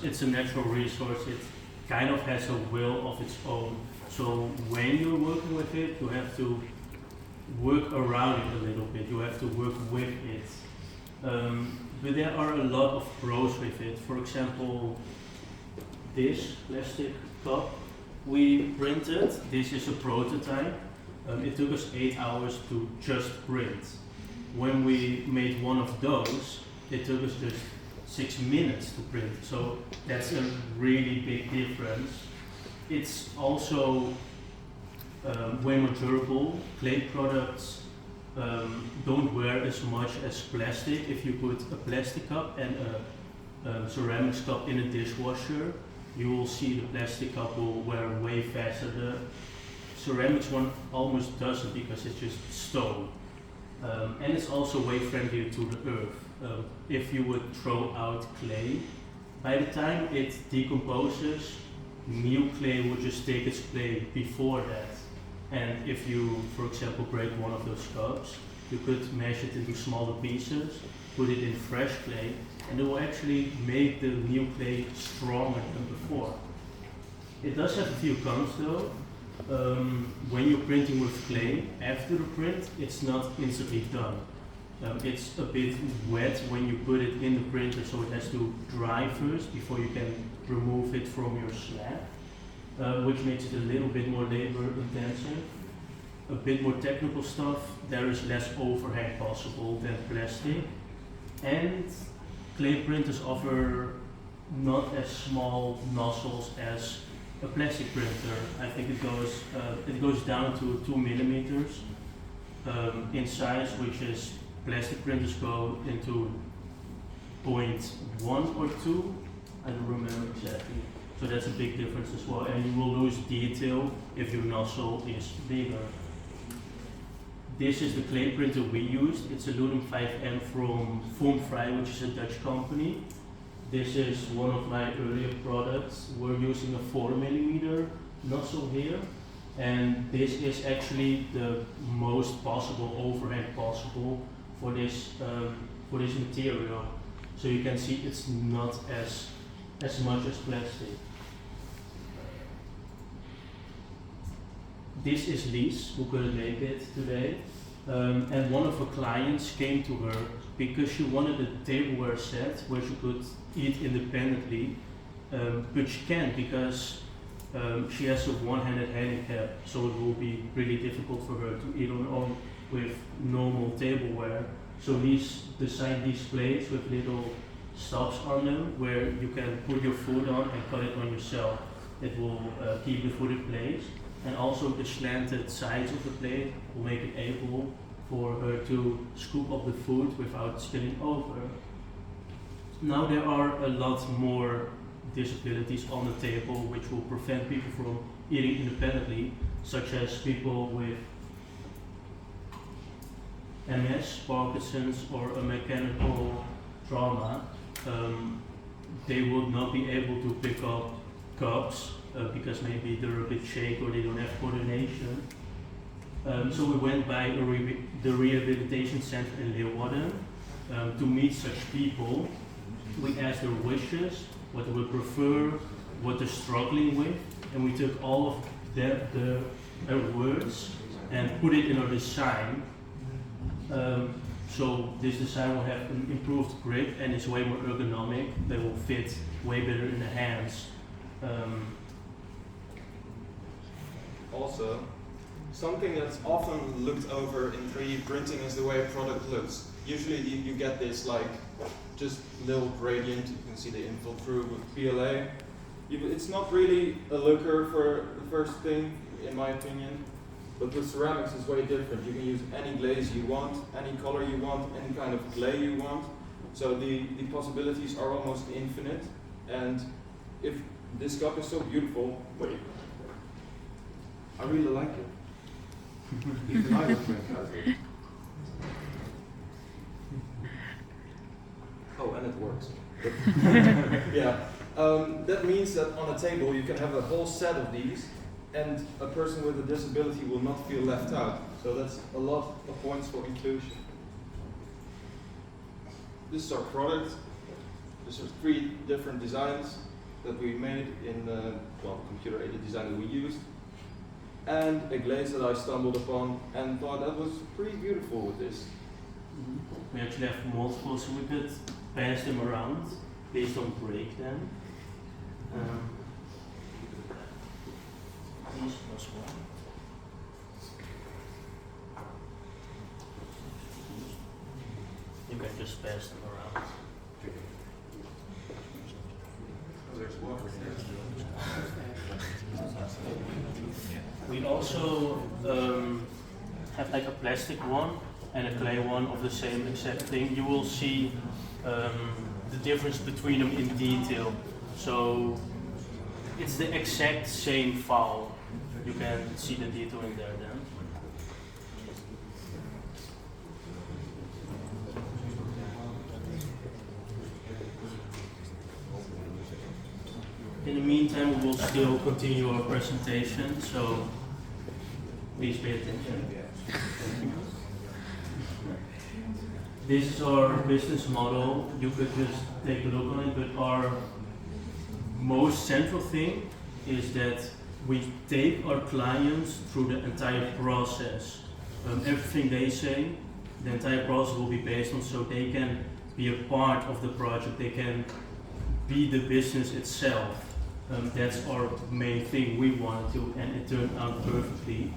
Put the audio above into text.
it's a natural resource. It kind of has a will of its own. So when you're working with it, you have to work around it a little bit. You have to work with it. But there are a lot of pros with it. For example, this plastic cup we printed. This is a prototype. It took us 8 hours to just print. When we made one of those, it took us just 6 minutes to print. So that's a really big difference. It's also way more durable. Clay products don't wear as much as plastic. If you put a plastic cup and a ceramics cup in a dishwasher, you will see the plastic cup will wear way faster. The ceramics one almost doesn't because it's just stone. And it's also way friendlier to the earth. If you would throw out clay, by the time it decomposes, new clay will just take its place before that. And if you, for example, break one of those cups, you could mash it into smaller pieces, put it in fresh clay, and it will actually make the new clay stronger than before. It does have a few cons though. When you're printing with clay, after the print, it's not instantly done. It's a bit wet when you put it in the printer, so it has to dry first before you can remove it from your slab, which makes it a little bit more labor intensive. A bit more technical stuff, there is less overhang possible than plastic. And clay printers offer not as small nozzles as a plastic printer. I think it goes down to 2 millimeters in size, which is plastic printers go into 0.1 or 2. I don't remember exactly. So that's a big difference as well, and you will lose detail if your nozzle is bigger. This is the clay printer we used. It's a Ludum 5M from Fry, which is a Dutch company. This is one of my earlier products. We're using a 4 millimeter nozzle here, and this is actually the most possible overhang possible for this material. So you can see it's not as much as plastic. This is Lies, who couldn't make it today. And one of her clients came to her because she wanted a tableware set where she could eat independently, but she can't because she has a one-handed handicap, so it will be really difficult for her to eat on her own with normal tableware. So Lies designed these plates with little stops on them where you can put your food on and cut it on yourself. It will keep the food in place. And also the slanted sides of the plate will make it able for her to scoop up the food without spilling over. Now there are a lot more disabilities on the table which will prevent people from eating independently, such as people with MS, Parkinson's, or a mechanical trauma. They will not be able to pick up cups because maybe they're a bit shaky or they don't have coordination. So we went by the rehabilitation center in Leeuwarden to meet such people. We asked their wishes, what they would prefer, what they're struggling with, and we took all of their words and put it in our design. So this design will have an improved grip and it's way more ergonomic. They will fit way better in the hands. Also, something that's often looked over in 3D printing is the way a product looks. Usually you get this like just little gradient, you can see the infill through with PLA. It's not really a looker for the first thing, in my opinion. But with ceramics it's way different. You can use any glaze you want, any color you want, any kind of clay you want. So the possibilities are almost infinite. And if this cup is so beautiful, wait, I really like it. Even I would drink out of it. oh, and it works. Yeah, that means that on a table you can have a whole set of these, and a person with a disability will not feel left out. So that's a lot of points for inclusion. This is our product. There's 3 different designs that we made in well, computer-aided design that we used, and a glaze that I stumbled upon and thought that was pretty beautiful with this. We actually have multiple, so we could pass them around based on break then. These plus 1. You can just pass them around. There's water We also have like a plastic one and a clay one of the same exact thing. You will see the difference between them in detail. So it's the exact same file. You can see the detail in there then. In the meantime, we will still continue our presentation, so please pay attention. This is our business model. You could just take a look on it, but our most central thing is that we take our clients through the entire process. Everything they say, the entire process will be based on, so they can be a part of the project, they can be the business itself. That's our main thing we wanted to, and it turned out perfectly.